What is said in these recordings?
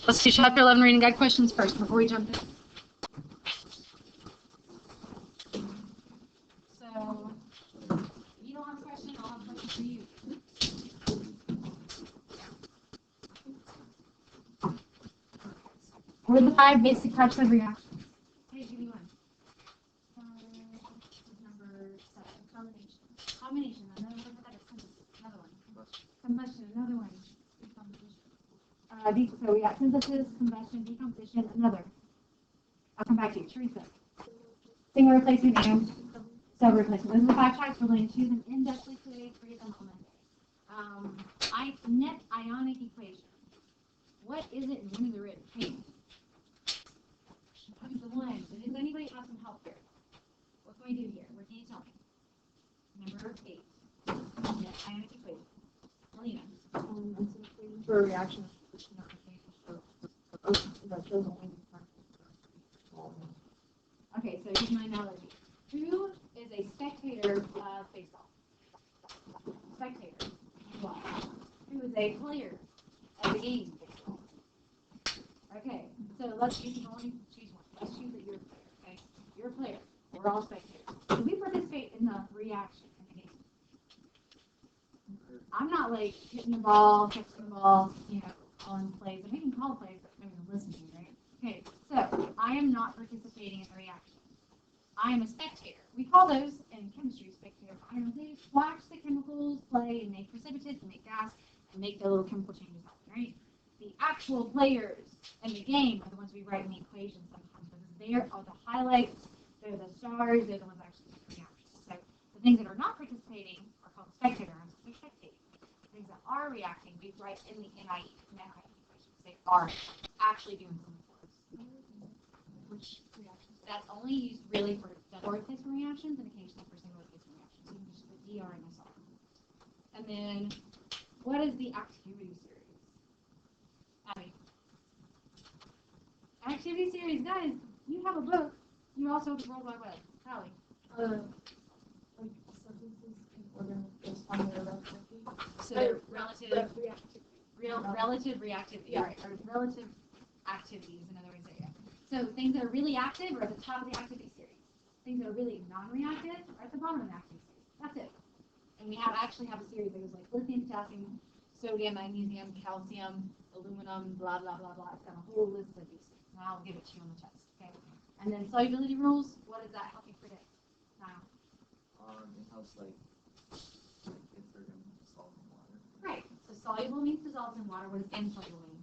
Let's do chapter 11 reading guide questions first before we jump in. So, you don't have a question, I'll have a question for you. What are the 5 basic types of reactions? Page 81. Number 7. Combination. Combination. Another one. Another one. Combustion. Another one. Decomposition. So we got synthesis, combustion, decomposition. Another. I'll come back to you. Teresa. Single replacement and cell replacement. Those are the 5 types. We're going to choose an in-depth liquid, create them on Monday. Net ionic equation. What is it and when is it written? Hey. Who's the one? Does anybody have some help here? What can we do here? What can you tell me? Number 8. Net ionic equation. Melina. For a reaction. Okay, so here's my analogy. Who is a spectator of baseball? Spectator. Well, who is a player of the game? Baseball. Okay, so let's choose one. Let's choose that you're a player. Okay, you're a player. We're all spectators. So we participate in the reaction in the game. I'm not like hitting the ball, catching the ball, calling plays. I'm making call plays, but maybe listening, right? Okay, so I am not participating in the reaction. I am a spectator. We call those in chemistry spectator ions. They just watch the chemicals play and make precipitates and make gas and make the little chemical changes happen, right? The actual players in the game are the ones we write in the equation sometimes because they are the highlights, they're the stars, they're the ones that actually make the reaction. So the things that are not participating are called spectator ions. They're spectating. The things that are reacting, we write in the NIE equation. They are actually doing something for us. Which reactions? That's only used really for double replacement reactions and occasionally for single replacement reactions. So you can just put DR and SR. And then, what is the activity series? Abby. Activity series, guys, you have a book. You also have the World Wide Web. Callie. Like substances in order based on their relativity. So relative reactivity. Yeah. Right, or relative activity is another way to say it. So things that are really active are at the top of the activity series. Things that are really non-reactive are at the bottom of the activity series. That's it. And we actually have a series that goes like lithium, potassium, sodium, magnesium, calcium, aluminum, blah, blah, blah, blah. It's got a whole list of these things. And I'll give it to you on the test. Okay. And then solubility rules, what does that help you predict? Now. It helps like if they're going to dissolve in water. Right. So soluble means dissolves in water. What does insoluble mean?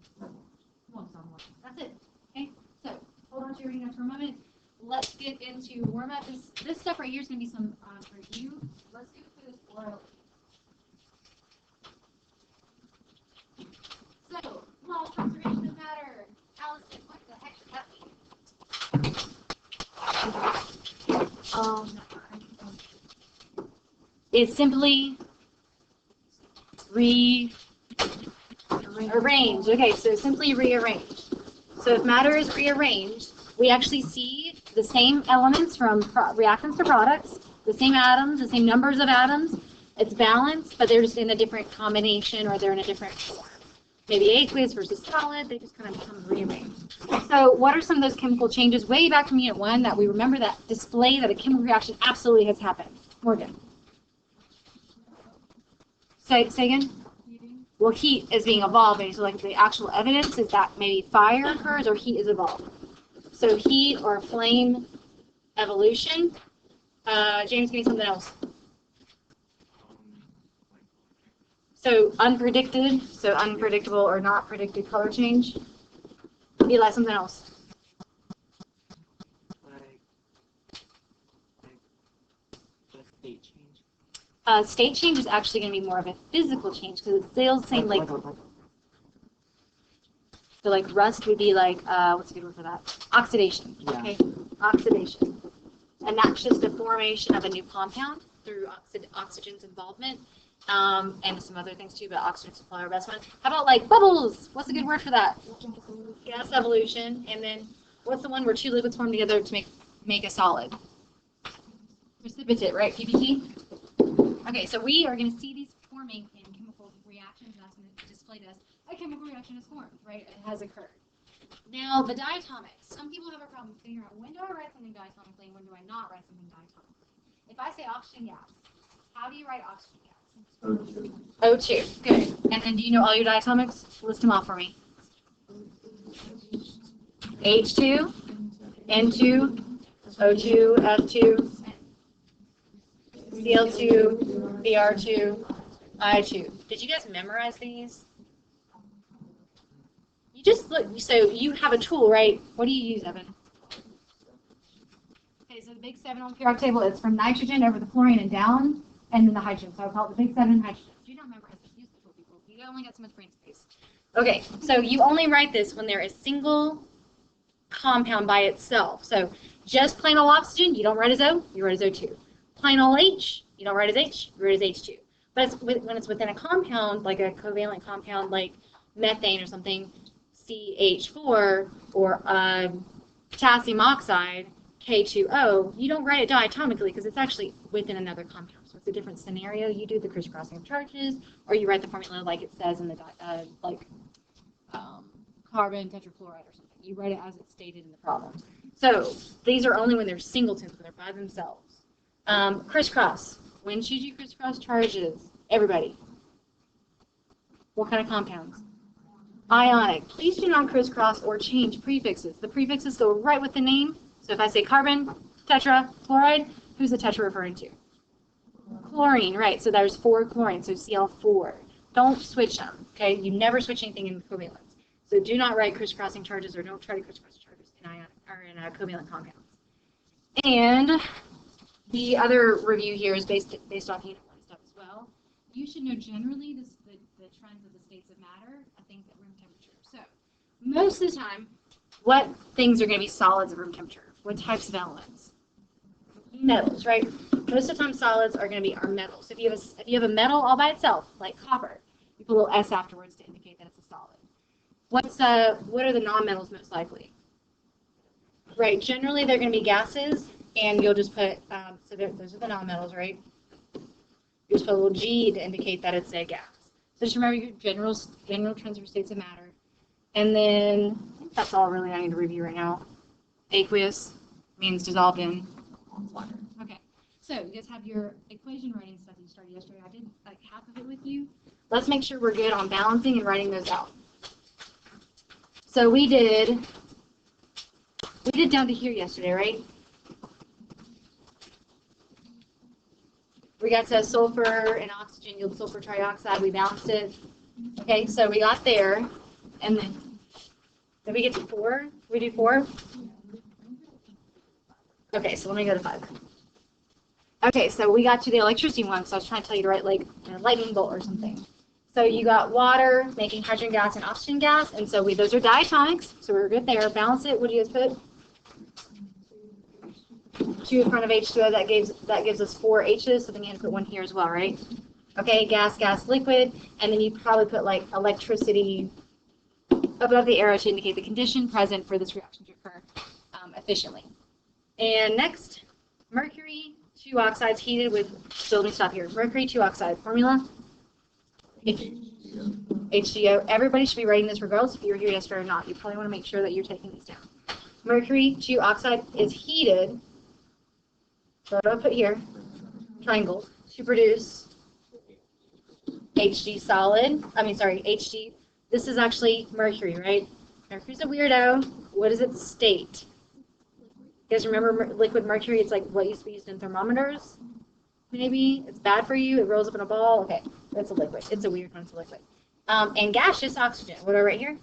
Won't dissolve in water. That's it. Okay. So hold on to your reading notes for a moment. Let's get into warm up. This stuff right here is going to be some for you. Let's go through this orally. So, law of conservation of matter. Allison, what the heck does that mean? It's simply rearrange. Okay, so simply rearrange. So if matter is rearranged, we actually see the same elements from reactants to products, the same atoms, the same numbers of atoms. It's balanced, but they're just in a different combination or they're in a different form. Maybe aqueous versus solid, they just kind of become rearranged. So what are some of those chemical changes way back from Unit 1 that we remember that display that a chemical reaction absolutely has happened? Morgan. Say again? Well, heat is being evolving, so like the actual evidence is that maybe fire occurs or heat is evolved. So heat or flame evolution. James, give me something else. So unpredictable or not predicted color change. Eli, something else. State change is actually going to be more of a physical change because it's still saying like. So like rust would be like what's a good word for that? Oxidation. Yeah. Okay, oxidation, and that's just a formation of a new compound through oxygen's involvement. And some other things too, but oxygen supply our best one. How about like bubbles? What's a good word for that? Gas evolution. And then what's the one where two liquids form together to make a solid? Precipitate, right? PPT? Okay, so we are going to see these forming in chemical reactions, and that's going to display to us a chemical reaction is formed, right? It has occurred. Now, the diatomics. Some people have a problem figuring out when do I write something diatomically and when do I not write something diatomically. If I say oxygen gas, how do you write oxygen gas? O2. Good. And then do you know all your diatomics? List them off for me. H2, N2, O2, F2, Cl2, Br2, I2. Did you guys memorize these? You just look, so you have a tool, right? What do you use, Evan? Okay, so the big 7 on the periodic table is from nitrogen over the fluorine and down, and then the hydrogen. So I call it the big 7 hydrogen. Do not memorize this. Use the tool, people. You only got so much brain space. Okay, so you only write this when there is single compound by itself. So just plain old oxygen, you don't write as O, you write as O2. Plain old H, you don't write as H, you write as H2. But when it's within a compound, like a covalent compound like methane or something, CH4, or potassium oxide, K2O, you don't write it diatomically because it's actually within another compound. So it's a different scenario. You do the crisscrossing of charges, or you write the formula like it says in the carbon tetrafluoride or something. You write it as it's stated in the problem. So these are only when they're singletons, when they're by themselves. Crisscross. When should you crisscross charges? Everybody. What kind of compounds? Ionic. Please do not crisscross or change prefixes. The prefixes go right with the name. So if I say carbon, tetra, fluoride, who's the tetra referring to? Chlorine, right. So there's 4 chlorine, so Cl4. Don't switch them, okay? You never switch anything in covalence. So do not write crisscrossing charges, or don't try to crisscross charges in ionic or in covalent compounds. And the other review here is based off Unit 1 stuff as well. You should know generally the trends of the states of matter, things at room temperature. So most of the time, what things are going to be solids at room temperature? What types of elements? Metals, right? Most of the time, solids are going to be our metals. If you have a metal all by itself, like copper, you put a little S afterwards to indicate that it's a solid. What are the non-metals most likely? Right. Generally, they're going to be gases, and you'll just put those are the non-metals, right? You just put a little G to indicate that it's a gas. So just remember your general trends or states of matter. And then I think that's all really I need to review right now. Aqueous means dissolved in water. Okay. So you guys have your equation writing stuff you started yesterday. I did like half of it with you. Let's make sure we're good on balancing and writing those out. So we did down to here yesterday, right? We got to sulfur and oxygen yield sulfur trioxide. We balanced it. Okay, so we got there, and then did we get to 4? We do 4? Okay, so let me go to 5. Okay, so we got to the electricity one, so I was trying to tell you to write like a lightning bolt or something. So you got water making hydrogen gas and oxygen gas, and so those are diatomics, so we're good there. Balance it. What do you guys put? 2 in front of H2O. That gives us 4 H's, so then you have to put 1 here as well, right? Okay, gas, liquid, and then you probably put like electricity above the arrow to indicate the condition present for this reaction to occur efficiently. And next, mercury 2 oxides heated with, so let me stop here. Mercury 2 oxide formula. HCO. Everybody should be writing this regardless if you were here yesterday or not. You probably want to make sure that you're taking these down. Mercury 2 oxide is heated, so what do I put here? Triangle, to produce HG solid. HG. This is actually mercury, right? Mercury's a weirdo. What does it state? You guys remember liquid mercury? It's like what used to be used in thermometers. Maybe it's bad for you. It rolls up in a ball. Okay, that's a liquid. It's a weird one. It's a liquid. And gaseous oxygen. What do I write here?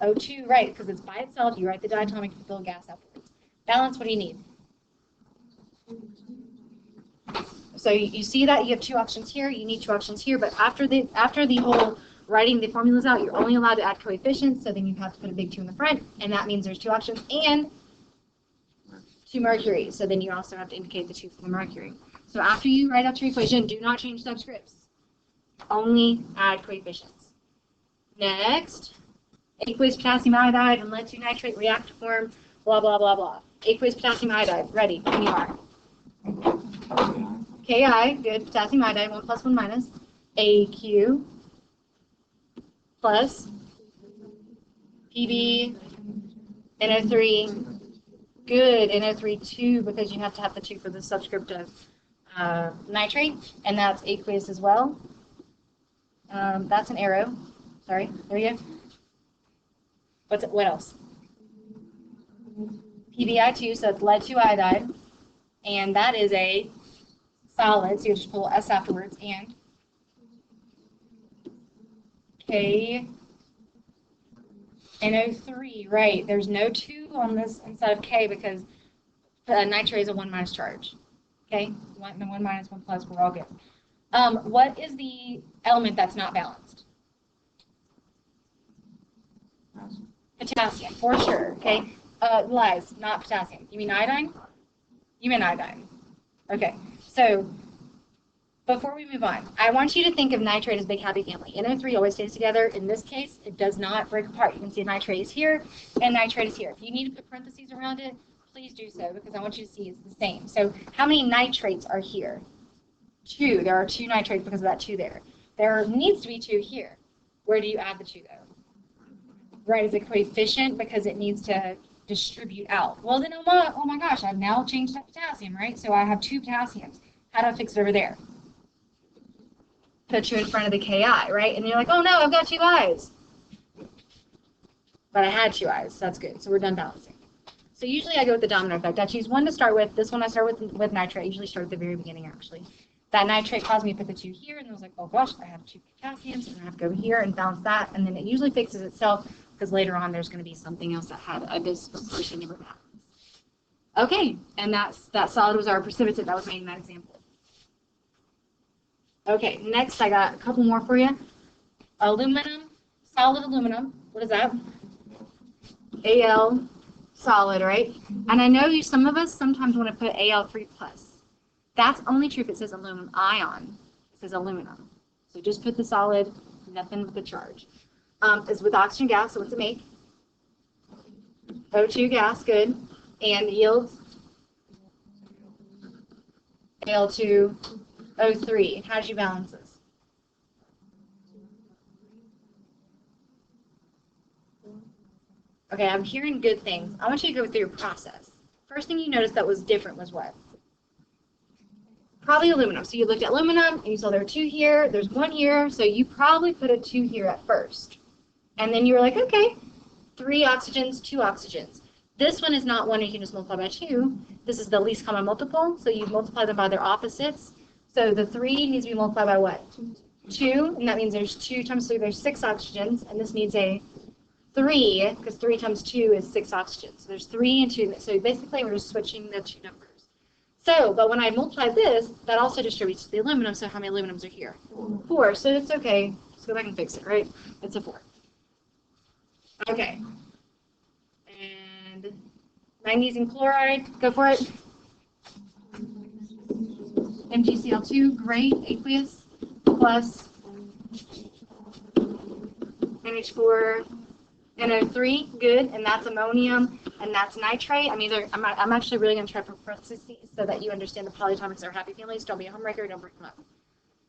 O2, right? Because it's by itself. You write the diatomic to fill gas afterwards. Balance. What do you need? So you see that you have 2 options here. You need 2 options here. But after the whole writing the formulas out, you're only allowed to add coefficients. So then you have to put a big 2 in the front, and that means there's 2 options and 2 mercury. So then you also have to indicate the 2 for the mercury. So after you write out your equation, do not change subscripts. Only add coefficients. Next, aqueous potassium iodide and lead-2 nitrate react to form blah, blah, blah, blah. Aqueous potassium iodide. Ready? When you are. Ki, good. Potassium iodide, 1 plus 1 minus. AQ plus PB, NO3, good, NO3 2 because you have to have the 2 for the subscript of nitrate, and that's aqueous as well. That's an arrow. Sorry, there you go. What else? PBI2, so it's lead 2 iodide, and that is a solid, so you just pull S afterwards, and K NO3, right. There's no 2 on this inside of K because nitrate is a 1 minus charge. Okay, 1 minus, 1 plus, we're all good. What is the element that's not balanced? Potassium, for sure. Okay, lies, not potassium. You mean iodine? You mean iodine. Okay, so before we move on, I want you to think of nitrate as big happy family. NO3 always stays together. In this case, it does not break apart. You can see nitrate is here and nitrate is here. If you need to put parentheses around it, please do so because I want you to see it's the same. So how many nitrates are here? 2. There are 2 nitrates because of that 2 there. There needs to be 2 here. Where do you add the 2 though? Right, as a coefficient because it needs to distribute out. Well then, oh my gosh, I've now changed that potassium, right? So I have 2 potassiums. How do I fix it over there? Put you in front of the Ki, right? And you're like, oh no, I've got 2 I's. But I had 2 I's, so that's good. So we're done balancing. So usually I go with the domino effect. I choose 1 to start with. This one I start with nitrate. I usually start at the very beginning, actually. That nitrate caused me to put the 2 here, and I was like, oh gosh, I have 2 potassiums, and I have to go over here and balance that. And then it usually fixes itself because later on there's going to be something else that had a disproportion never balanced. Okay, and that solid was our precipitate that was made in that example. Okay, next I got a couple more for you. Aluminum, solid aluminum. What is that? Al, solid, right? And I know some of us sometimes want to put Al3+. That's only true if it says aluminum ion. It says aluminum. So just put the solid, nothing with the charge. It's with oxygen gas, so what's it make? O2 gas, good. And yields? Al2, O3. How did you balance this? Okay, I'm hearing good things. I want you to go through your process. First thing you noticed that was different was what? Probably aluminum. So you looked at aluminum, and you saw there were 2 here, there's 1 here, so you probably put a 2 here at first. And then you were like, okay, 3 oxygens, 2 oxygens. This one is not 1 you can just multiply by 2. This is the least common multiple, so you multiply them by their opposites. So the 3 needs to be multiplied by what? 2, and that means there's 2 times 3, there's 6 oxygens, and this needs a 3, because 3 times 2 is 6 oxygens. So there's 3 and 2, so basically we're just switching the 2 numbers. So, but when I multiply this, that also distributes to the aluminum, so how many aluminums are here? 4, so it's okay. Let's go back and fix it, right? It's a 4. Okay. And magnesium chloride, go for it. MgCl2, great, aqueous, plus NH4, NO3, good, and that's ammonium, and that's nitrate. I'm actually really going to try for parentheses so that you understand the polyatomics are happy families. Don't be a homewrecker, don't break them up.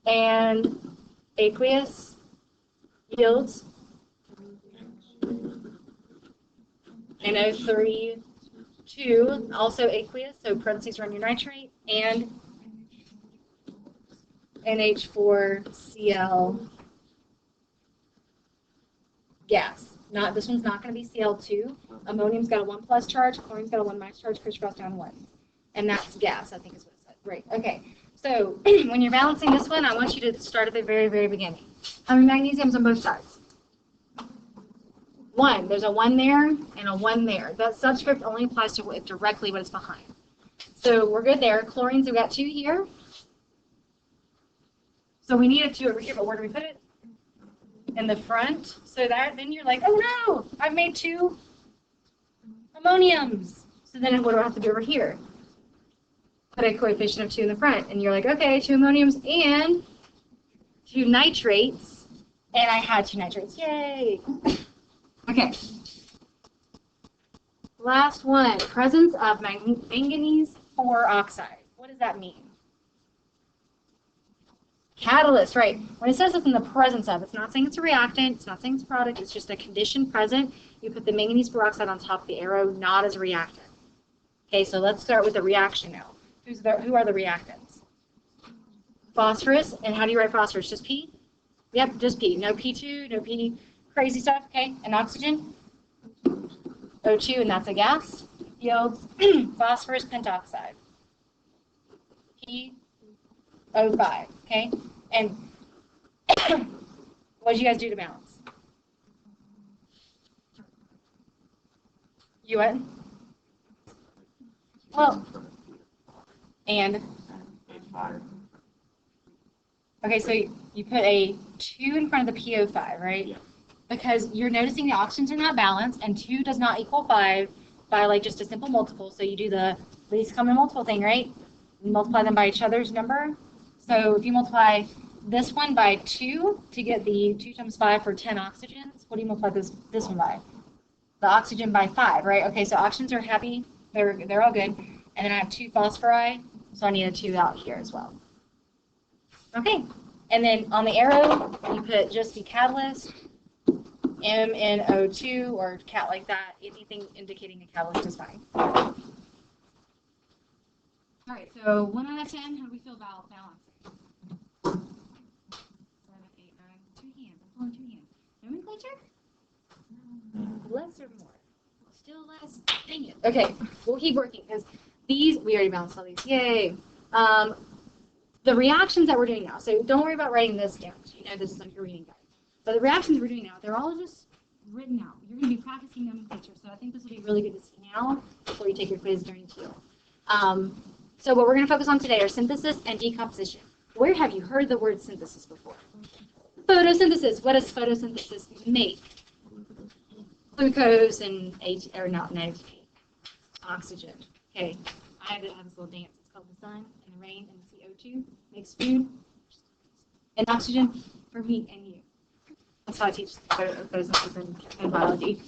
And aqueous yields NO3, 2, also aqueous, so parentheses around your nitrate, and NH4Cl gas. This one's not going to be Cl2. Ammonium's got a 1+ charge, chlorine's got a 1- charge, crisscross down 1. And that's gas, I think is what it said. Right, okay. So when you're balancing this one, I want you to start at the very, very beginning. How many magnesiums on both sides? 1. There's a 1 there and a 1 there. That subscript only applies to directly what it's behind. So we're good there. Chlorines, we've got 2 here. So we need a 2 over here, but where do we put it? In the front. So that then you're like, oh no, I've made 2 ammoniums. So then what do I have to do over here? Put a coefficient of 2 in the front. And you're like, okay, 2 ammoniums and 2 nitrates. And I had 2 nitrates. Yay! Okay. Last one, presence of manganese 4 oxide. What does that mean? Catalyst, right. When it says it's in the presence of, it's not saying it's a reactant, it's not saying it's a product, it's just a condition present. You put the manganese peroxide on top of the arrow, not as a reactant. Okay, so let's start with the reaction now. Who are the reactants? Phosphorus, and how do you write phosphorus? Just P? Yep, just P. No P2, no P crazy stuff, okay? And oxygen? O2, and that's a gas. Yields phosphorus pentoxide. P O5, okay? And what did you guys do to balance? You what? Well, and okay, so you put a 2 in front of the PO5, right? Yeah. Because you're noticing the oxygens are not balanced, and 2 does not equal 5 by like just a simple multiple. So you do the least common multiple thing, right? You multiply them by each other's number. So if you multiply this one by 2 to get the 2 times 5 for 10 oxygens, what do you multiply this one by? The oxygen by 5, right? Okay, so oxygens are happy. They're all good. And then I have 2 phosphori, so I need a 2 out here as well. Okay, and then on the arrow, you put just the catalyst, MnO2, or cat like that. Anything indicating a catalyst is fine. All right, so 1 out of 10, how do we feel about balancing? 7, 8, 9, 2 hands. I'm pulling 2 hands. Nomenclature? Less or more? Still less? Dang it. Okay, we'll keep working because these, we already balanced all these. Yay. The reactions that we're doing now, so don't worry about writing this down. You know this is on your reading guide. But the reactions we're doing now, they're all just written out. You're going to be practicing nomenclature, so I think this will be really good to see now before you take your quiz during teal. So what we're going to focus on today are synthesis and decomposition. Where have you heard the word synthesis before? Photosynthesis. What does photosynthesis make? Glucose and oxygen. Okay, I have this little dance. It's called the sun and the rain and the CO2 makes food and oxygen for me and you. That's how I teach photosynthesis in biology.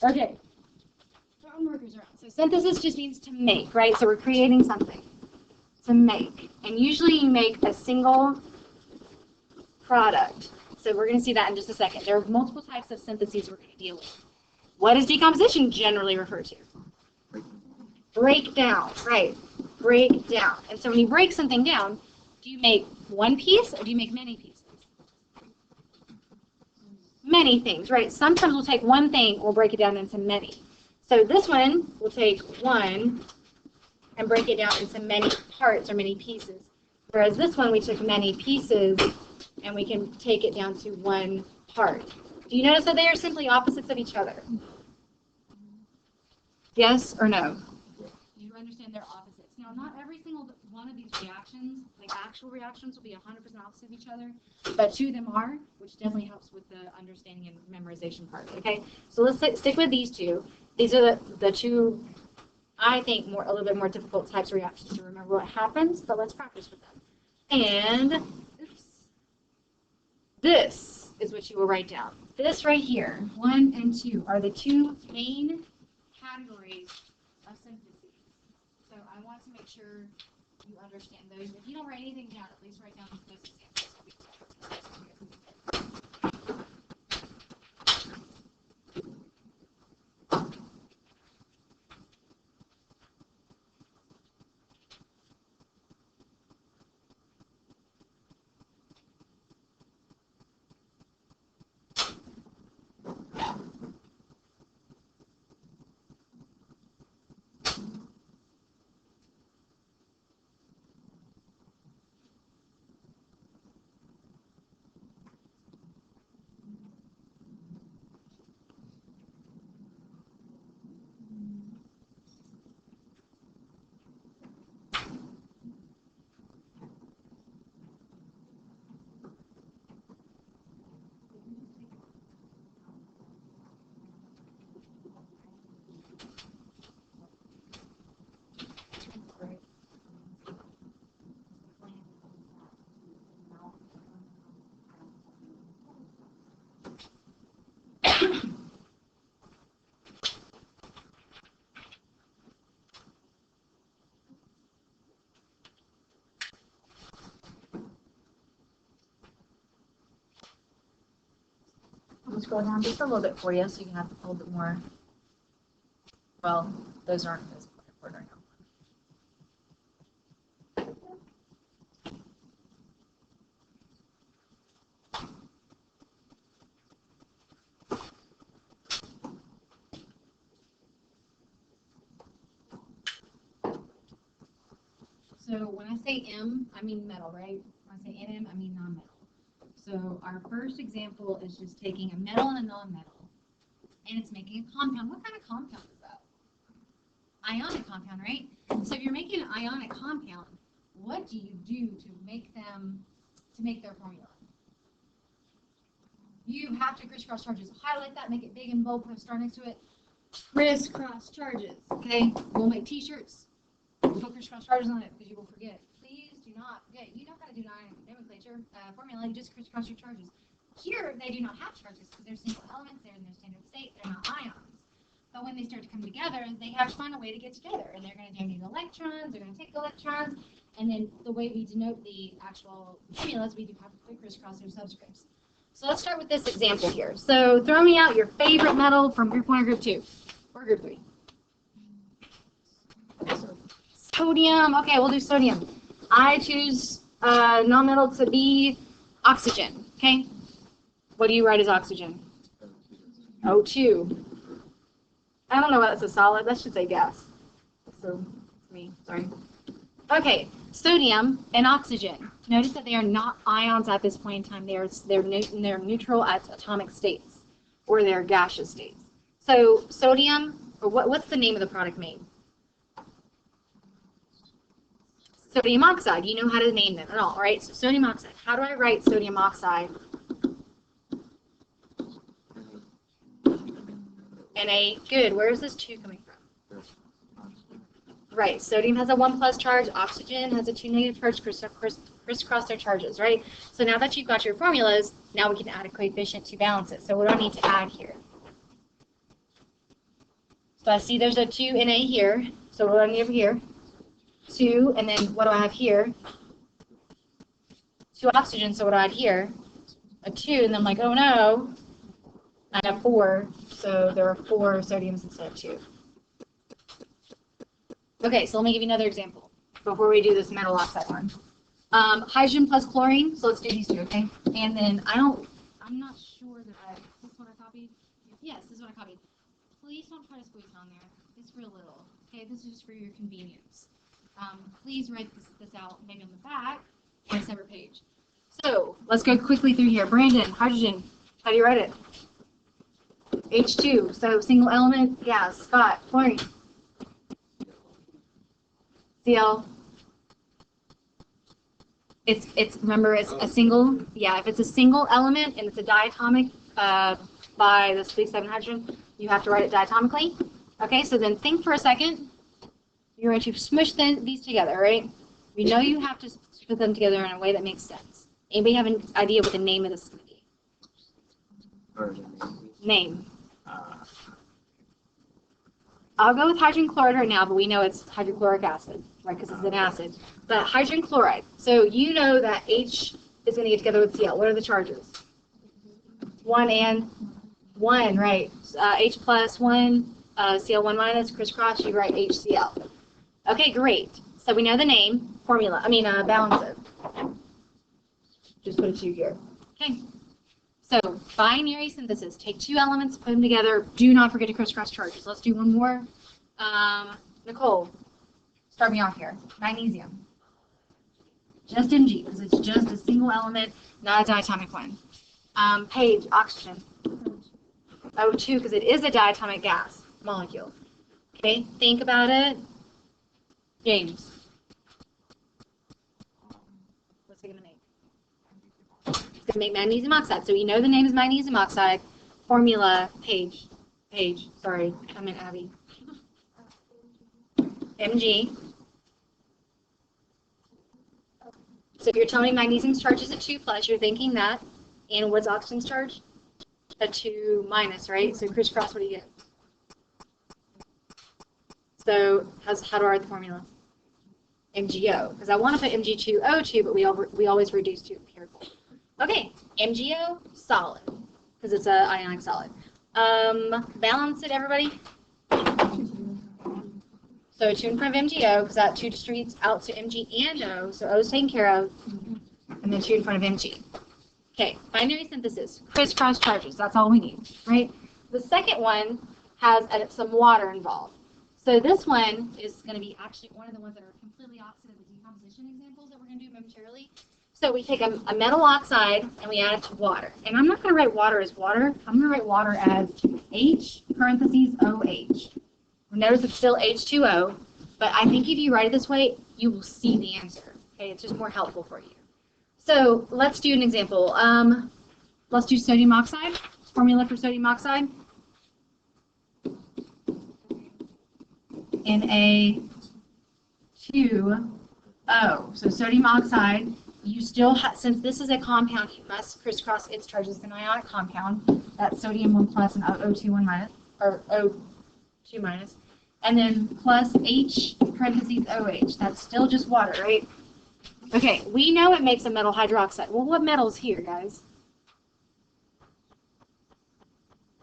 Okay, throwing markers around. So synthesis just means to make, right? So we're creating something to make, and usually you make a single product. So we're going to see that in just a second. There are multiple types of syntheses we're going to deal with. What does decomposition generally refer to? Break down, right? Break down. And so when you break something down, do you make one piece or do you make many pieces? Many things, right? Sometimes we'll take one thing and we'll break it down into many. So this one, we'll take one and break it down into many parts or many pieces. Whereas this one, we took many pieces and we can take it down to one part. Do you notice that they are simply opposites of each other? Yes or no? You understand they're opposites. Now, not every single one of these reactions, like actual reactions, will be 100% opposite of each other, but 2 of them are, which definitely helps with the understanding and memorization part. Okay, so let's stick with these 2. These are the 2, I think, a little bit more difficult types of reactions to remember what happens, but let's practice with them. And this is what you will write down. This right here, 1 and 2, are the 2 main categories of syntheses. So I want to make sure you understand those. If you don't write anything down, at least write down those examples. scroll down just a little bit for you so you can have a little bit more. Well, those aren't as important right now. So when I say M, I mean metal, right? When I say NM, I mean non-metal. So our first example is just taking a metal and a non-metal, and it's making a compound. What kind of compound is that? Ionic compound, right? So if you're making an ionic compound, what do you do to make their formula? You have to crisscross charges. Highlight that, make it big and bold, put a star next to it. Crisscross charges. Okay, we'll make T-shirts. We'll put crisscross charges on it because you will forget. Please do not forget. You know how to do nomenclature formula. You just crisscross your charges. Here, they do not have charges because they're single elements. They're in their standard state. They're not ions. But when they start to come together, they have to find a way to get together. And they're going to donate electrons. They're going to take electrons. And then the way we denote the actual formulas, we do have to crisscross their subscripts. So let's start with this example here. So throw me out your favorite metal from group 1 or group 2 or group 3. Sodium. Okay, we'll do sodium. I choose non-metal to be oxygen. Okay. What do you write as oxygen? O2. I don't know why that's a solid. That should say gas. So, me. Sorry. Okay. Sodium and oxygen. Notice that they are not ions at this point in time. They're neutral at atomic states, or they're gaseous states. So sodium, or what's the name of the product made? Sodium oxide. You know how to name them at all, right? So sodium oxide. How do I write sodium oxide? Na. Good. Where is this 2 coming from? Right. Sodium has a 1+ charge. Oxygen has a 2 negative charge. Crisscross their charges, right? So now that you've got your formulas, now we can add a coefficient to balance it. So what do I need to add here? So I see there's a 2 Na here. So what do I need over here? 2, and then what do I have here? 2 oxygen, so what do I add here? A 2, and then I'm like, oh no, I have 4, so there are 4 sodiums instead of 2. Okay, so let me give you another example before we do this metal oxide one. Hydrogen plus chlorine, so let's do these 2, okay? And then I'm not sure that is this what I copied? Yes, this is what I copied. Please don't try to squeeze it on there. It's real little, okay? This is just for your convenience. Please write this out maybe on the back on a separate page. So let's go quickly through here. Brandon, hydrogen, how do you write it? H2, so single element gas. Scott, chlorine. Cl. Remember it's a single, yeah, if it's a single element and it's a diatomic by the 67 hydrogen, you have to write it diatomically. Okay, so then think for a second. You're going to smush these together, right? You know you have to put them together in a way that makes sense. Anybody have an idea what the name of this is going to be? Name. I'll go with hydrogen chloride right now, but we know it's hydrochloric acid, right, because it's an acid. But hydrogen chloride. So you know that H is going to get together with Cl. What are the charges? 1 and 1, right. H plus 1, Cl1 minus, crisscross, you write HCl. Okay, great. So we know the name, formula, balance it. Just put a 2 here. Okay. So binary synthesis. Take 2 elements, put them together. Do not forget to crisscross charges. Let's do one more. Nicole, start me off here. Magnesium. Just Mg, because it's just a single element, not a diatomic one. Paige, oxygen. O2, because it is a diatomic gas molecule. Okay, think about it. James. What's it going to make? It's going to make magnesium oxide. So you know the name is magnesium oxide. Formula, Paige, sorry, I meant Abby. Mg. So if you're telling me magnesium's charge is a 2+, you're thinking that. And what's oxygen's charge? A 2-, right? So crisscross, what do you get? So how do I write the formula? MgO, because I want to put Mg2O2, but we always reduce to empirical. Okay, MgO, solid, because it's a ionic solid. Balance it, everybody. So 2 in front of MgO, because that 2 distributes out to Mg and O, so O is taken care of, and then 2 in front of Mg. Okay, binary synthesis, crisscross charges, that's all we need, right? The second one has some water involved. So this one is going to be actually one of the ones that are completely opposite of the decomposition examples that we're going to do momentarily. So we take a metal oxide and we add it to water. And I'm not going to write water as water. I'm going to write water as H parentheses OH. Notice it's still H2O, but I think if you write it this way, you will see the answer. Okay, it's just more helpful for you. So let's do an example. Let's do sodium oxide. Formula for sodium oxide. Na2O. So sodium oxide, you still have, since this is a compound, you must crisscross its charges. It's an ionic compound. That's sodium 1 plus and O2 1 minus, or O2 minus. And then plus H parentheses OH. That's still just water, right? Okay, we know it makes a metal hydroxide. Well, what metal is here, guys?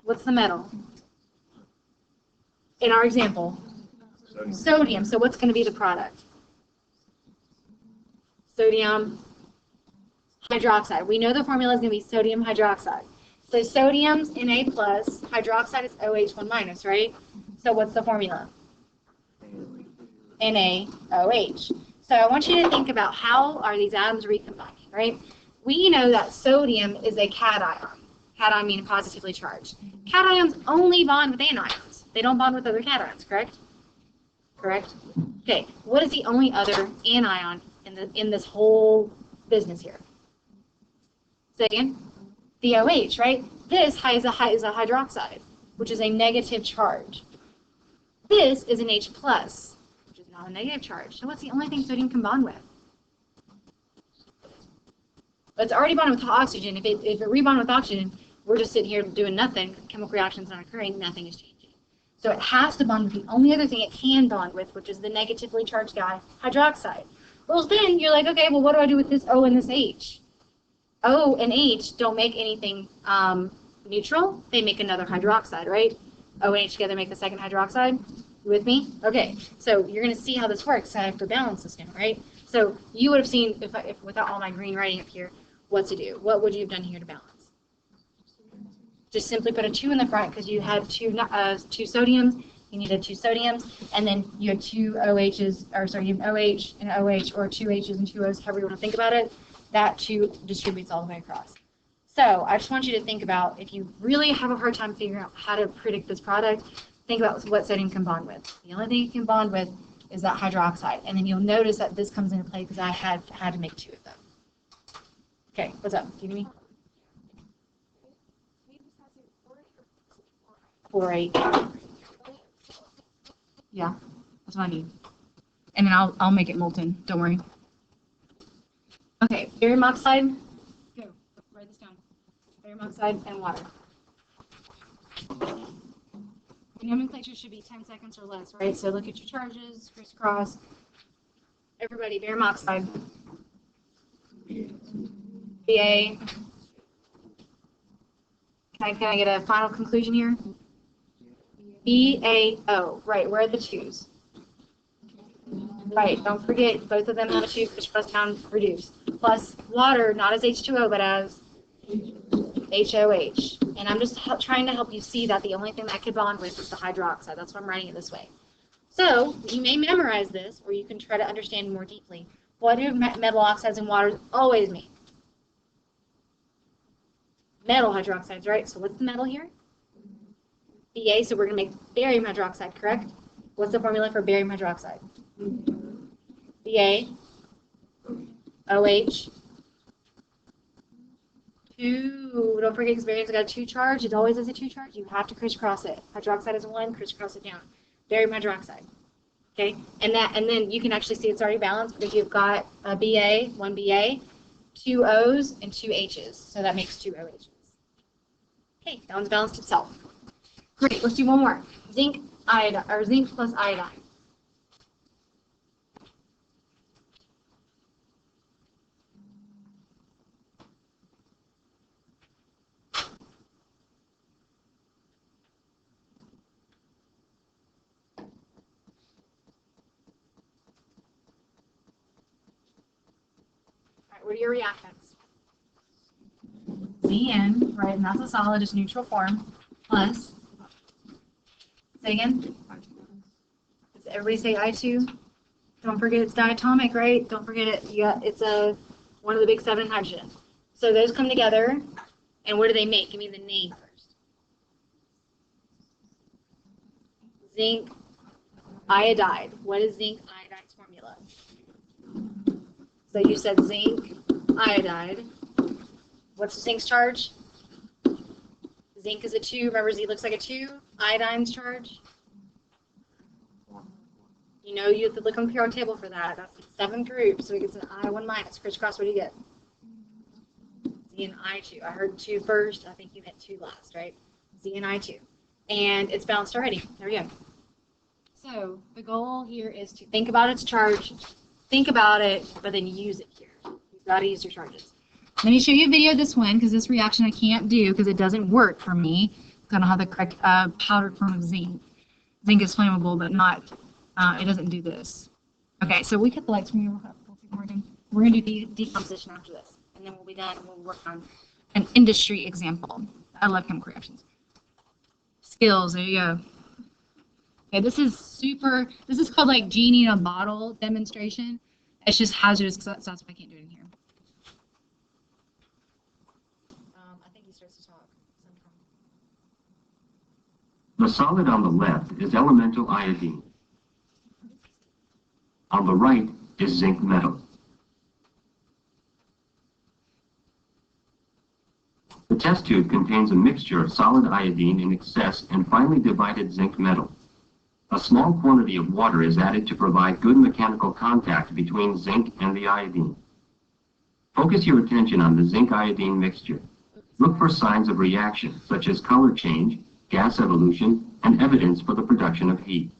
What's the metal? In our example? Sodium. So what's going to be the product? Sodium hydroxide. We know the formula is going to be sodium hydroxide. So sodium's Na plus, hydroxide is OH 1 minus, right? So what's the formula? NaOH. So I want you to think about how are these atoms recombining, right? We know that sodium is a cation. Cation meaning positively charged. Cations only bond with anions. They don't bond with other cations, correct? Correct? Okay, what is the only other anion in this whole business here? Say again? The OH, right? This is a hydroxide, which is a negative charge. This is an H plus, which is not a negative charge. So what's the only thing sodium can bond with? It's already bonded with oxygen. If it rebond with oxygen, we're just sitting here doing nothing. Chemical reaction's not occurring. Nothing is changing. So it has to bond with the only other thing it can bond with, which is the negatively charged guy, hydroxide. Well, then you're like, okay, well, what do I do with this O and this H? O and H don't make anything neutral. They make another hydroxide, right? O and H together make the second hydroxide. You with me? Okay, so you're going to see how this works. I have to balance this now, right? So you would have seen, if without all my green writing up here, what to do. What would you have done here to balance? Just simply put a 2 in the front because you had two sodiums. You needed 2 sodiums, and then you had 2 OHs, or sorry, you have OH and OH, or 2 H's and 2 O's, however you want to think about it. That 2 distributes all the way across. So I just want you to think about, if you really have a hard time figuring out how to predict this product, think about what sodium can bond with. The only thing it can bond with is that hydroxide, and then you'll notice that this comes into play because I had to make 2 of them. Okay, what's up? Do you need me? 4-8. Yeah, that's what I need. And then I'll make it molten. Don't worry. Okay, barium oxide. Go. Write this down. Barium oxide and water. The nomenclature should be 10 seconds or less, right? So look at your charges, crisscross. Everybody, barium oxide. Ba. Can I get a final conclusion here? BaO. Right, where are the 2's? Right, don't forget, both of them have a 2 crisscross down reduced. Plus water, not as H2O, but as HOH. And I'm just trying to help you see that the only thing that could bond with is the hydroxide. That's why I'm writing it this way. So you may memorize this, or you can try to understand more deeply. What do metal oxides and waters always mean? Metal hydroxides, right? So what's the metal here? Ba, so we're going to make barium hydroxide, correct? What's the formula for barium hydroxide? Ba, OH, 2. Don't forget, because barium's got a 2 charge. It always has a 2 charge. You have to crisscross it. Hydroxide is 1, crisscross it down. Barium hydroxide. Okay, and then you can actually see it's already balanced because you've got a Ba, 1 Ba, 2 O's, and 2 H's. So that makes 2 OHs. Okay, that one's balanced itself. Great, let's do one more. Zinc iodine, or zinc plus iodine. What are your reactants? Zn, right, and that's a solid, just neutral form, plus, say again? Does everybody say I2? Don't forget it's diatomic, right? Don't forget it. It's one of the big 7 hydrogen. So those come together, and what do they make? Give me the name first. Zinc iodide. What is zinc iodide's formula? So you said zinc iodide. What's zinc's charge? Zinc is a 2. Remember, Z looks like a 2. Iodine's charge? You know you have to look on the periodic table for that. That's 7 groups, so it gets an I1 minus. Crisscross, what do you get? Z and I2. I heard 2 first. I think you meant 2 last, right? Z and I2. And it's balanced already. There we go. So the goal here is to think about its charge, think about it, but then use it here. You've got to use your charges. Let me show you a video of this one, because this reaction I can't do because it doesn't work for me. I don't have the correct powdered form of zinc. Zinc is flammable, but not, it doesn't do this. Okay, so we cut the lights from you. We're going to do decomposition after this, and then we'll be done, and we'll work on an industry example. I love chemical reactions. Skills, there you go. Okay, this is called like genie in a bottle demonstration. It's just hazardous, so that's why I can't do it in here. I think he starts to talk sometime. The solid on the left is elemental iodine. On the right is zinc metal. The test tube contains a mixture of solid iodine in excess and finely divided zinc metal. A small quantity of water is added to provide good mechanical contact between zinc and the iodine. Focus your attention on the zinc-iodine mixture. Look for signs of reaction, such as color change, gas evolution, and evidence for the production of heat.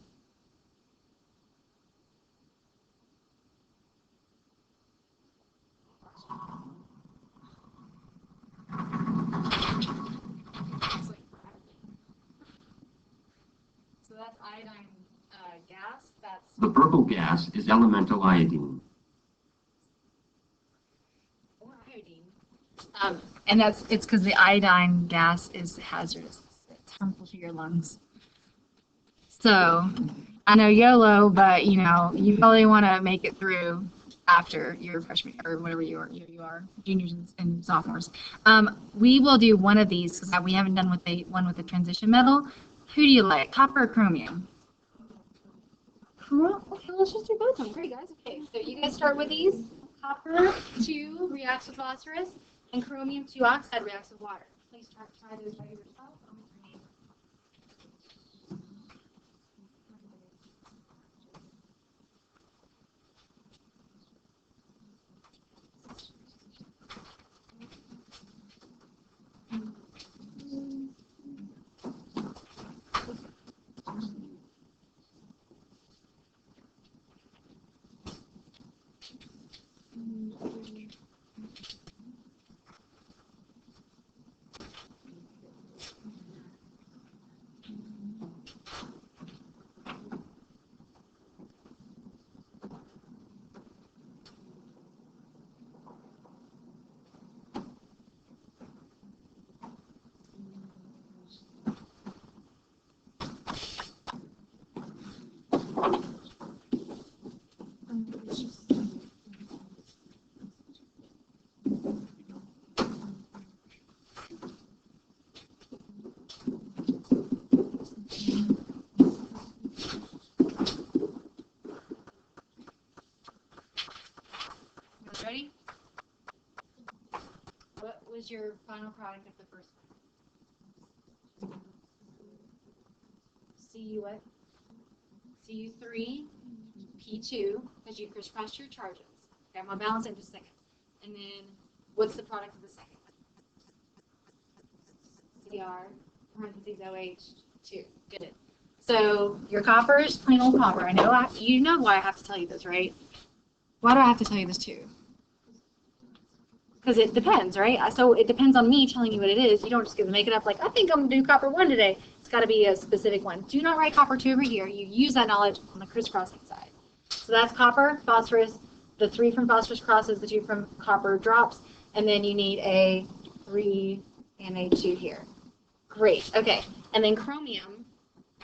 So that's iodine gas. That's The purple gas is elemental iodine. or iodine. And it's because the iodine gas is hazardous. It's harmful to your lungs. So I know YOLO, but you know you really want to make it through after your freshman or whatever you are, juniors and sophomores. We will do one of these because we haven't done one with the transition metal. Who do you like, copper or chromium? Okay, let's just do both of them. Great, guys. Okay, so you guys start with these. Copper 2 reacts with phosphorus, and chromium 2 oxide reacts with water. Please try those by yourself. Ready? What was your final product of the first one? Cu what? Cu3, P2, because you crisscrossed your charges. Okay, I'm going to balance it in just a second. And then, what's the product of the second? Cr, parentheses, OH2. Good. So, your copper is plain old copper. I know, you know why I have to tell you this, right? Why do I have to tell you this too? Because it depends, right? So it depends on me telling you what it is. You don't just get to make it up like, I think I'm going to do copper 1 today. It's got to be a specific one. Do not write copper 2 over here. You use that knowledge on the crisscrossing side. So that's copper, phosphorus, the 3 from phosphorus crosses, the 2 from copper drops, and then you need a 3 and a 2 here. Great, okay. And then chromium,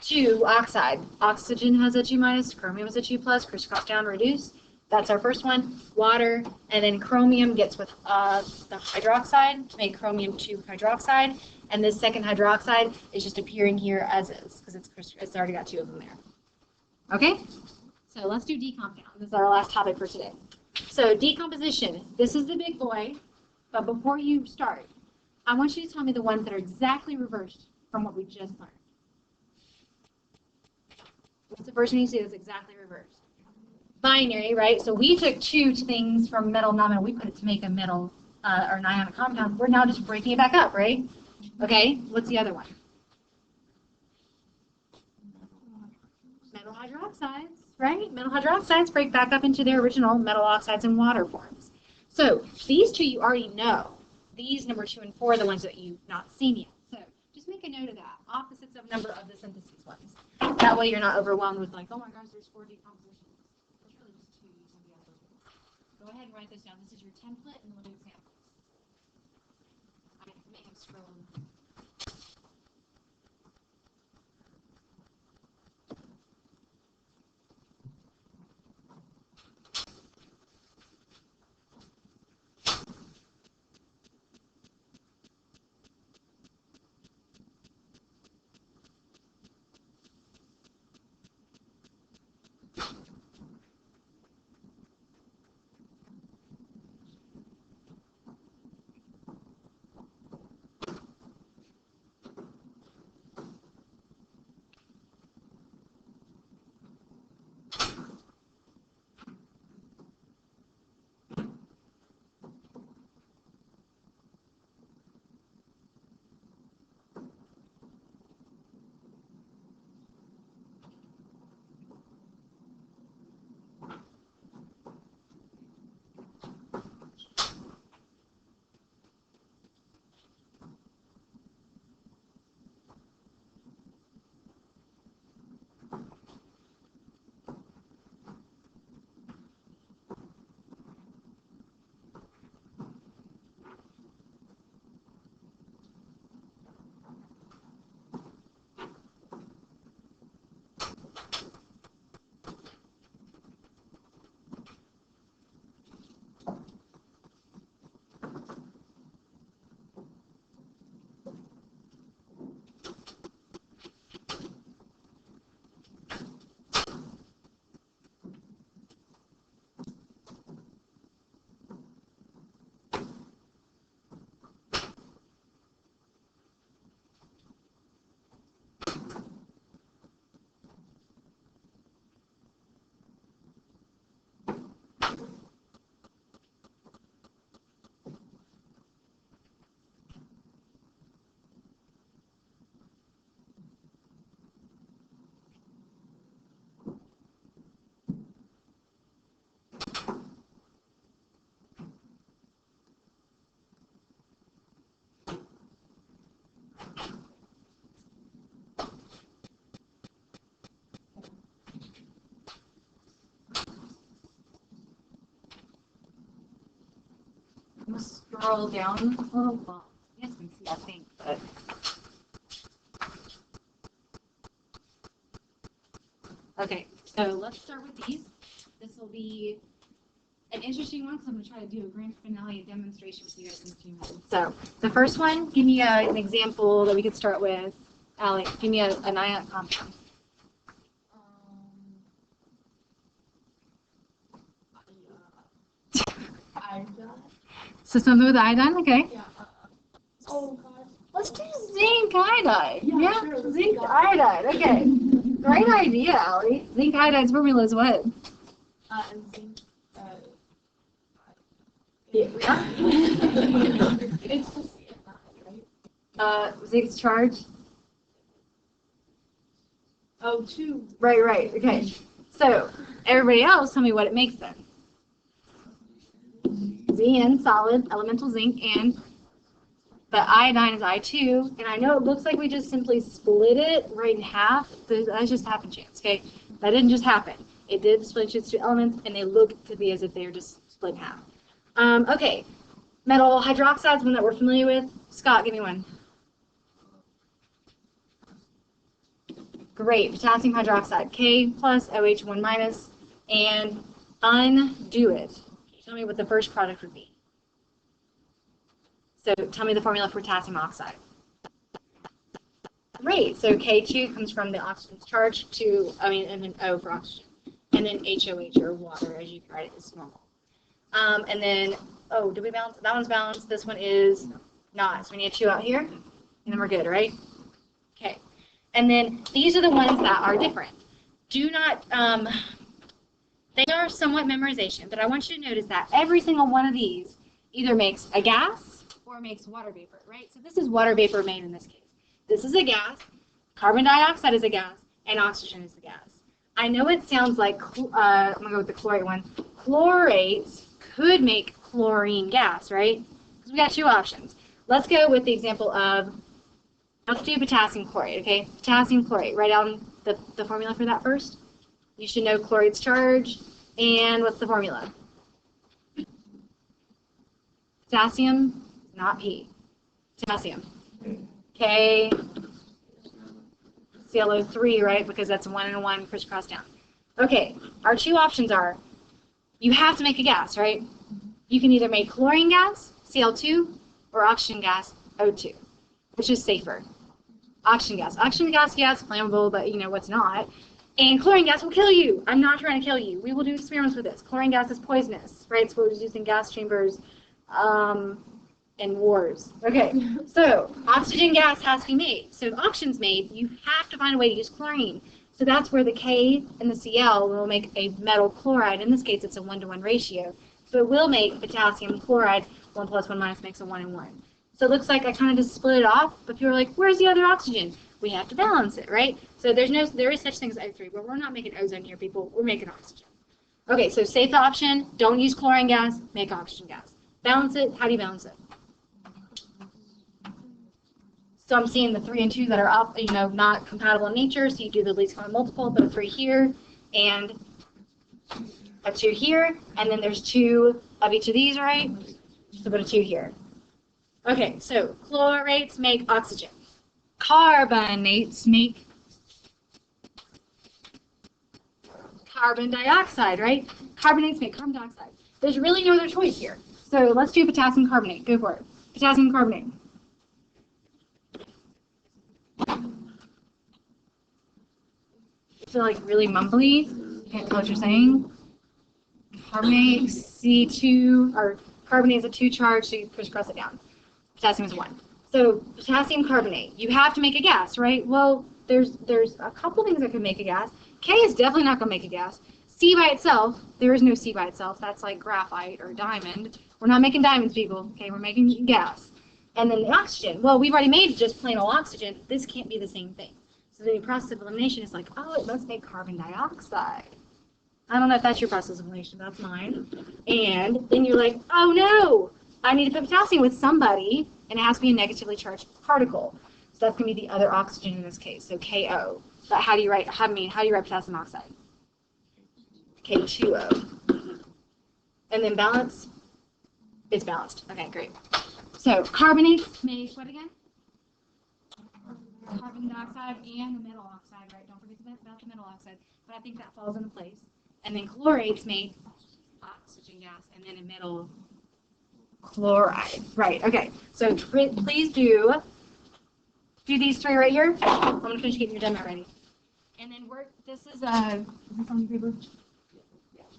2 oxide. Oxygen has a 2 minus, chromium has a 2 plus, crisscross down, reduce. That's our first one. Water, and then chromium gets with the hydroxide to make chromium 2 hydroxide. And this second hydroxide is just appearing here as is, because it's already got 2 of them there. Okay? So let's do decomp now. This is our last topic for today. So decomposition. This is the big boy, but before you start, I want you to tell me the ones that are exactly reversed from what we just learned. What's the first one you see that's exactly reversed? Binary, right? So we took 2 things from metal, non-metal. We put it to make a metal or an ionic compound. We're now just breaking it back up, right? Okay, what's the other one? Metal hydroxides, right? Metal hydroxides break back up into their original metal oxides and water forms. So these 2 you already know. These number 2 and 4 are the ones that you've not seen yet. So just make a note of that. Opposites of number of the synthesis ones. That way you're not overwhelmed with like, oh my gosh, there's 4 decompositions. There's really just 2 you can be able to do. Go ahead and write this down. This is your template and we'll do examples. I may have scrolled. I'm going to scroll down a little. Well, you guys can see, I think, but. Okay, so let's start with these. This will be an interesting one because I'm going to try to do a grand finale demonstration with you guys in a few minutes. So the first one, give me an example that we could start with. Allie, give me an ionic compound. Iodine. So something with iodine, okay. Yeah. Oh God. Let's do zinc iodide. Yeah, sure, zinc iodide. Okay. Great idea, Allie. Zinc iodide's formula is what? And zinc. Yeah. It's just right? Zinc's charge. Oh, 2. Right. Okay. So everybody else, tell me what it makes then. Zn, solid, elemental zinc, and the iodine is I2. And I know it looks like we just simply split it right in half. That's just happen chance, okay? That didn't just happen. It did split into two elements, and they look to be as if they are just split in half. Okay, metal hydroxides, one that we're familiar with. Scott, give me one. Great, potassium hydroxide, K plus OH 1 minus, and undo it. Tell me what the first product would be. So tell me the formula for potassium oxide. Great, so K2 comes from the oxygen's charge and then O for oxygen. And then HOH, or water, as you can write it, is normal. And then, oh, did we balance? That one's balanced. This one is not. So we need 2 out here, and then we're good, right? Okay. And then these are the ones that are different. Do not, they are somewhat memorization, but I want you to notice that every single one of these either makes a gas or makes water vapor, right? So this is water vapor made in this case. This is a gas, carbon dioxide is a gas, and oxygen is a gas. I know it sounds like, I'm going to go with the chlorate one. Chlorates could make chlorine gas, right? Because we got 2 options. Let's go with the example of, let's do potassium chlorate, okay? Potassium chlorate. Write down the formula for that first. You should know chlorate's charge. And what's the formula? Potassium, not P. Potassium. K, ClO3, right? Because that's 1 and 1 crisscross down. Okay, our 2 options are, you have to make a gas, right? You can either make chlorine gas, Cl2, or oxygen gas, O2, which is safer. Oxygen gas. Oxygen gas, yeah, it's flammable, but you know what's not. And chlorine gas will kill you. I'm not trying to kill you. We will do experiments with this. Chlorine gas is poisonous, right? It's what was used in gas chambers and wars. Okay, so oxygen gas has to be made. So if oxygen's made, you have to find a way to use chlorine. So that's where the K and the Cl will make a metal chloride. In this case, it's a 1-to-1 ratio. So it will make potassium chloride. 1 plus 1 minus makes a 1 and 1. So it looks like I kind of just split it off, but people are like, where's the other oxygen? We have to balance it, right? So there is such thing as O3, but we're not making ozone here, people. We're making oxygen. Okay, so safe option, don't use chlorine gas, make oxygen gas. Balance it, how do you balance it? So I'm seeing the 3 and 2 that are not compatible in nature, so you do the least common multiple, put a 3 here, and a 2 here, and then there's 2 of each of these, right? So put a 2 here. Okay, so chlorates make oxygen. Carbonates make carbon dioxide, right? Carbonates make carbon dioxide. There's really no other choice here. So let's do potassium carbonate. Go for it. Potassium carbonate. I feel like really mumbly. You can't tell what you're saying. Carbonate, C2, or carbonate is a 2 charge, so you crisscross it down. Potassium is 1. So potassium carbonate, you have to make a gas, right? Well, there's a couple things that could make a gas. K is definitely not going to make a gas. C by itself, there is no C by itself. That's like graphite or diamond. We're not making diamonds, people. Okay, we're making gas. And then the oxygen. Well, we've already made just plain old oxygen. This can't be the same thing. So the process of elimination is like, oh, it must make carbon dioxide. I don't know if that's your process of elimination, but that's mine. And then you're like, oh no, I need to put potassium with somebody, and it has to be a negatively charged particle. So that's going to be the other oxygen in this case, so KO. But how do you write potassium oxide? K2O. And then balance? It's balanced. Okay, great. So carbonates make what again? Carbon dioxide and the metal oxide, right? Don't forget about the metal oxide. But I think that falls into place. And then chlorates make oxygen gas and then a metal chloride. Right, okay. So please do these 3 right here. I'm going to finish getting your demo ready. And then this is on the paper?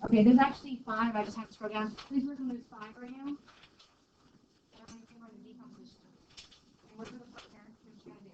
Okay, there's actually 5. I just have to scroll down. Please work on those 5 right now. Decomposition. And work with the partner. What you gotta do.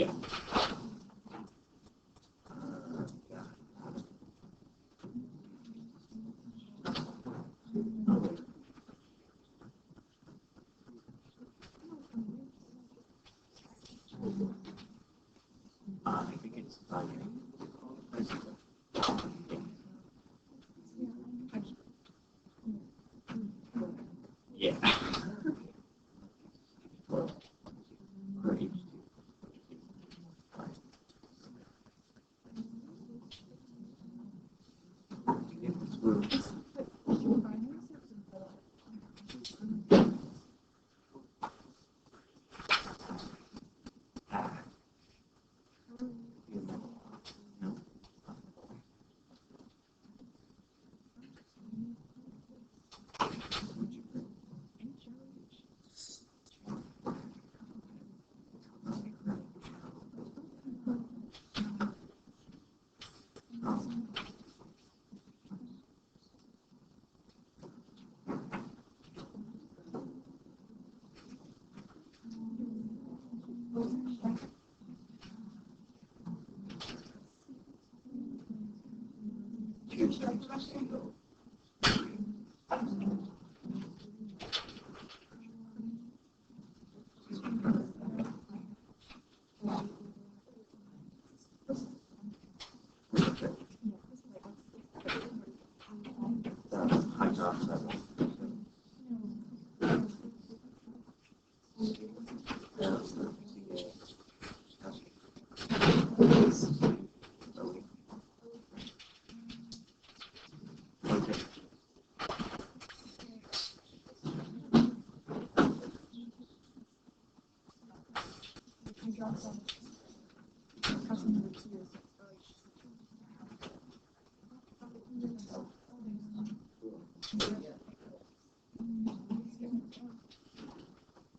Yeah. I think it's yeah. Great.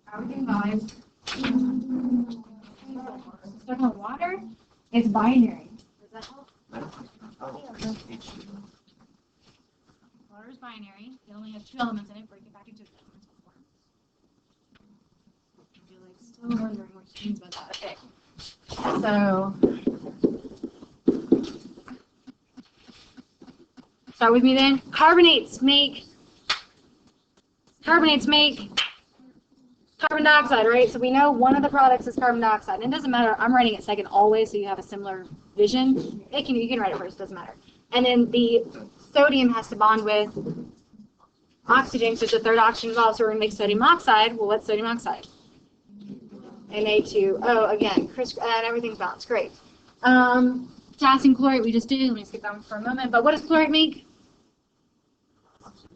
How are we doing, guys? Stuck on water? It's binary. Does that help? Water is binary. It only has two elements in it. Break it back into elemental form. You're like still wondering what she means by that. Okay. So start with me then. Carbonates make carbon dioxide, right? So we know one of the products is carbon dioxide. And it doesn't matter. I'm writing it second always, so you have a similar vision. You can write it first. Doesn't matter. And then the sodium has to bond with oxygen, so it's the third oxygen involved. So we're going to make sodium oxide. Well, what's sodium oxide? Na2O again. And everything's balanced. Great. Potassium chlorate we just did. Let me skip that one for a moment. But what does chlorate make?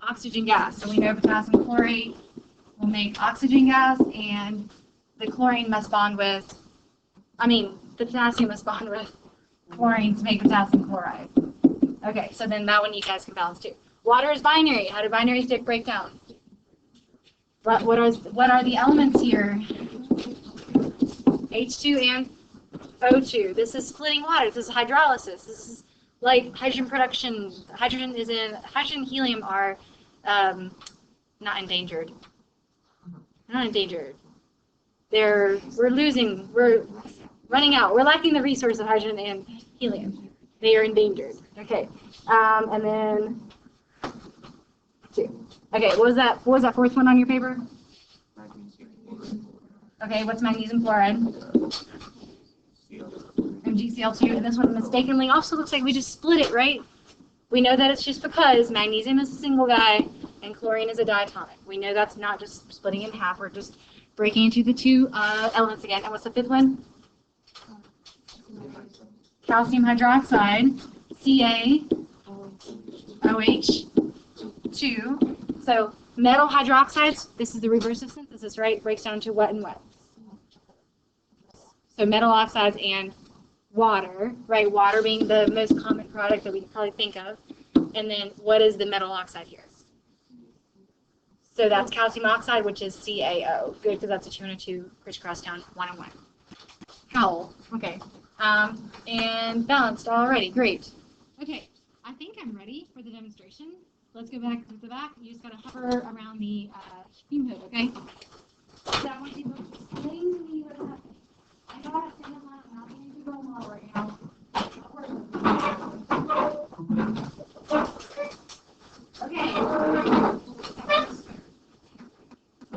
Oxygen gas. So we know potassium chlorate will make oxygen gas, and the chlorine must bond with, the potassium must bond with chlorine to make potassium chloride. Okay, so then that one you guys can balance too. Water is binary. How do binaries break down? What are the elements here? H2 and O2. This is splitting water. This is hydrolysis. This is like hydrogen production. Hydrogen and helium are not endangered. They're not endangered. We're running out. We're lacking the resource of hydrogen and helium. They are endangered. Okay. And then two. Okay, what was that fourth one on your paper? Okay, what's magnesium chloride? MgCl2. And this one mistakenly also looks like we just split it, right? We know that it's just because magnesium is a single guy and chlorine is a diatomic. We know that's not just splitting in half. We're just breaking into the two elements again. And what's the fifth one? Calcium hydroxide, CaOH2. So metal hydroxides, this is the reverse of synthesis, right? Breaks down to what and what? So metal oxides and water, right? Water being the most common product that we can probably think of. And then what is the metal oxide here? So that's calcium oxide, which is CaO. Good, because that's a 2 and a 2 crisscross down 1 and 1. Howl. Okay. And balanced already. Great. Okay. I think I'm ready for the demonstration. Let's go back to the back. You just got to hover around the fume hood, okay? So I want you to explain to me what happened. I got it. model right now. Okay.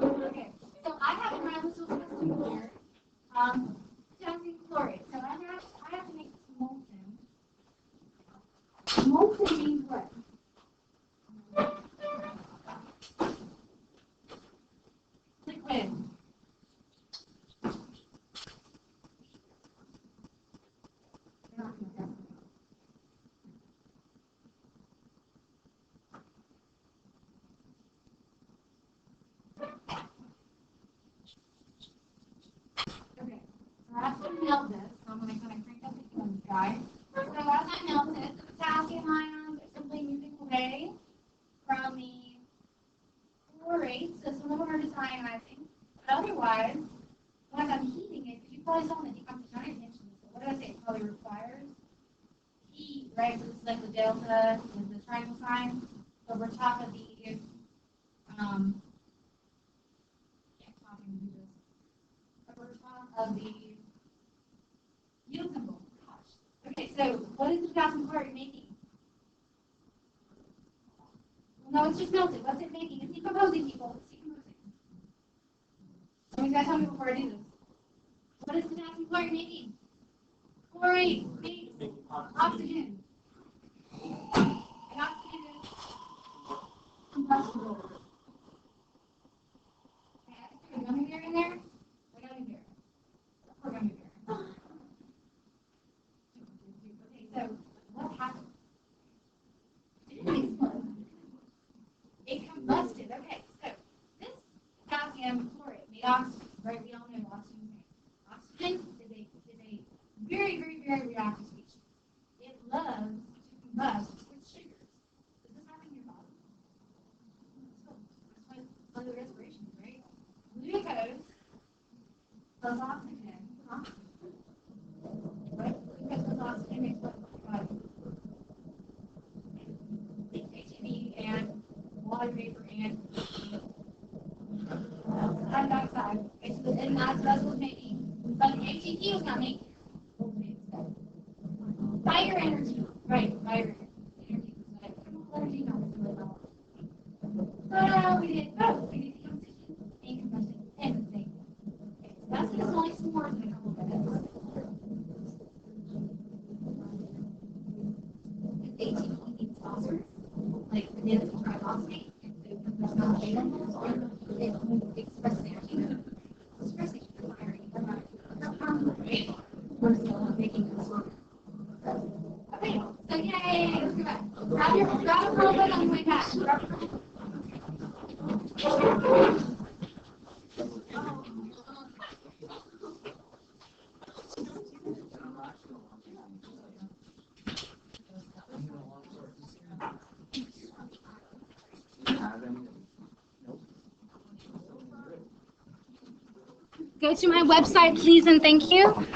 Okay. So I have a this was testing here. Potassium chloride. So I have to make this molten. Molten means what? Liquid. Okay, so I have to melt this, so I'm going to kind of crank up the fumes, guys. So as I melt it, the potassium ions are simply moving away from the chlorate, so some of them are deionizing. But otherwise, when I'm heating it, because you probably saw in the decomposition, I didn't mention this, but what did I say? It probably requires heat, right? So this is like the delta, the triangle sign, over top of the, can't talk and do this. Over top of the yield symbol. Okay, so what is the potassium chloride making? Well, no, it's just melted. What's it making? It's decomposing, people. It's decomposing. So you guys tell me before I do this. What is potassium chloride making? Chloride makes oxygen. And oxygen is combustible. Okay, I have to put a gummy bear in there. A gummy bear. Poor gummy bear. Okay, so what happened? It didn't explode. It combusted. Okay, so this potassium chlorate made oxygen, right? We all know oxygen. Oxygen is a very, very, very reactive species. It loves to combust with sugars. Does this happen in your body? So that's why the respiration, right? Glucose plus oxygen. Right? Glucose plus oxygen makes what in your body? ATP and water vapor and carbon dioxide. Okay, so and that's what's making. But the ATP was not making. Fire energy. Right, fire energy. Energy, no, we did both. We did decomposition and combustion and the same. Okay, so that's going to only some words in a couple minutes. ATP needs phosphorus, like bananas and triphosphate. There's no animals or it expresses energy. Expressing firing. We're still making this work. Okay, so yay, let's go back. Grab a little bit on the way back. Go to my website, please, and thank you.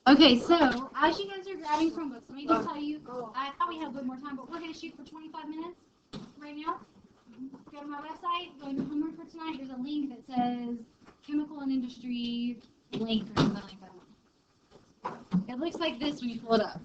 Okay, so as you guys are grabbing Chromebooks, let me just tell you, I thought we had a little more time, but we're going to shoot for 25 minutes right now. Go to my website, go to homework for tonight. There's a link that says chemical and industry link or something like that. It looks like this when you pull it up.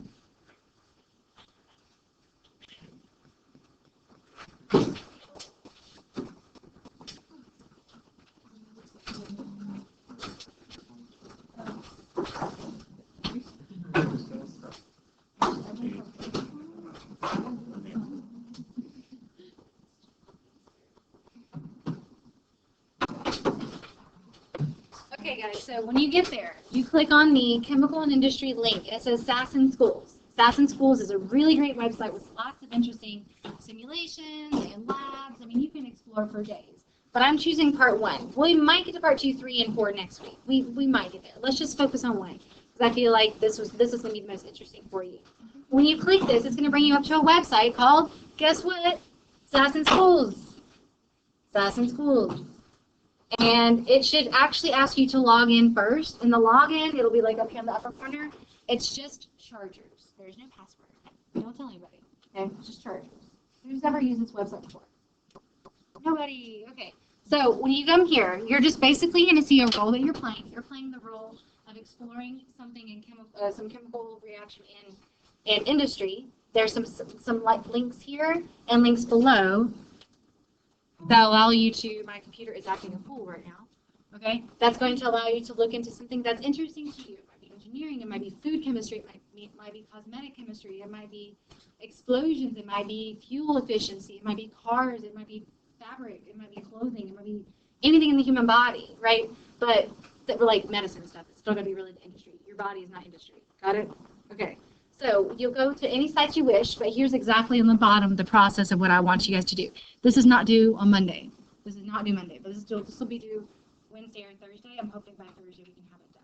Okay, guys, so when you get there, you click on the chemical and industry link. It says Sasson Schools. Sasson Schools is a really great website with lots of interesting simulations and labs. I mean, you can explore for days. But I'm choosing part 1. We might get to part 2, 3, and 4 next week. We might get there. Let's just focus on 1, because I feel like this is going to be the most interesting for you. When you click this, it's going to bring you up to a website called, guess what? Sasson Schools. Assassin's School. And it should actually ask you to log in first. In the login, it'll be like up here in the upper corner. It's just chargers. There's no password. Don't tell anybody. Okay, it's just chargers. Who's ever used this website before? Nobody. Okay. So when you come here, you're just basically going to see a role that you're playing. You're playing the role of exploring something in some chemical reaction in industry. There's some like links here and links below that allow you to. My computer is acting a fool right now. Okay, that's going to allow you to look into something that's interesting to you. It might be engineering. It might be food chemistry. It might be cosmetic chemistry. It might be explosions. It might be fuel efficiency. It might be cars. It might be fabric. It might be clothing. It might be anything in the human body, right? But like medicine stuff, it's still going to be related to industry. Your body is not industry. Got it? Okay. So you'll go to any sites you wish, but here's exactly on the bottom the process of what I want you guys to do. This is not due on Monday. This is not due Monday, but this will be due Wednesday or Thursday. I'm hoping by Thursday we can have it done.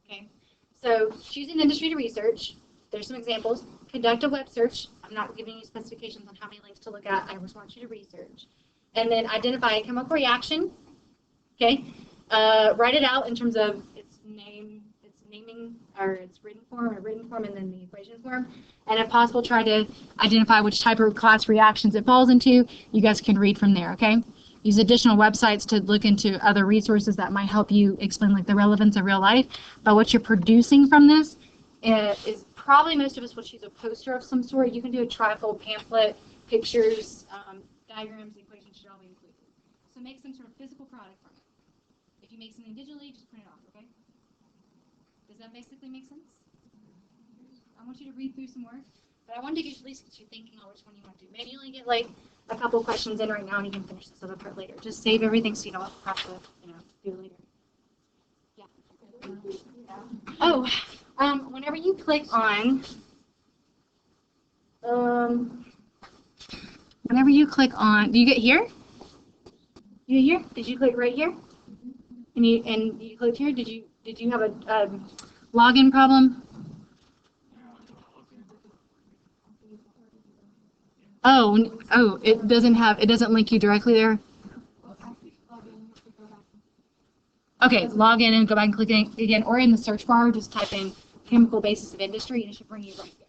Okay. So choose an industry to research. There's some examples. Conduct a web search. I'm not giving you specifications on how many links to look at. I just want you to research. And then identify a chemical reaction. Okay. Write it out in terms of its naming, or its written form, and then the equation form. And if possible, try to identify which type of class reactions it falls into. You guys can read from there, okay? Use additional websites to look into other resources that might help you explain like the relevance of real life. But what you're producing from this is probably most of us will choose a poster of some sort. You can do a trifold pamphlet, pictures, diagrams, equations should all be included. So make some sort of physical product from it. If you make something digitally, just print it off, okay? Does that basically make sense? I want you to read through some work, but I wanted to at least get you thinking on which one you want to do. Maybe you only get like a couple questions in right now and you can finish this other part later. Just save everything so you don't have to, do it later. Yeah. Oh, whenever you click on, do you get here? You get here? Did you click right here? And you clicked here? Did you have a login problem? Oh, it doesn't link you directly there. Okay, log in and go back and click it again, or in the search bar, just type in chemical basis of industry, and it should bring you right there.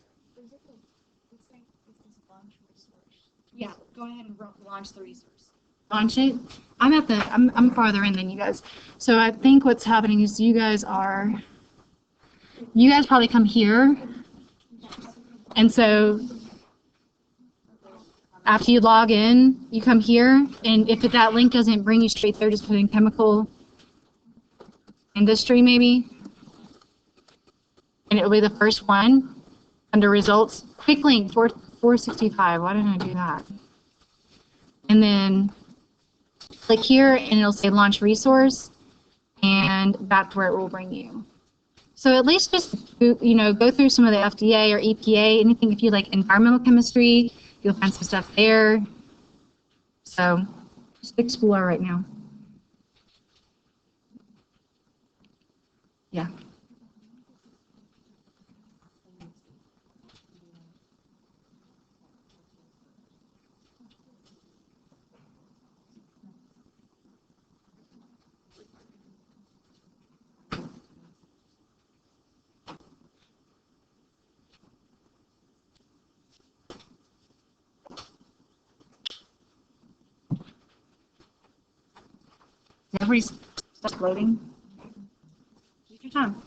Yeah, go ahead and launch the resource. Launch it. I'm farther in than you guys, so I think what's happening is you guys probably come here, and so after you log in, you come here, and if that link doesn't bring you straight there, just put in chemical industry maybe, and it will be the first one under results. Quick link 465. Why didn't I do that? And then click here, and it'll say launch resource, and that's where it will bring you. So at least just go through some of the FDA or EPA, anything. If you like environmental chemistry, you'll find some stuff there. So just explore right now. Yeah. Everybody's loading. Take your time.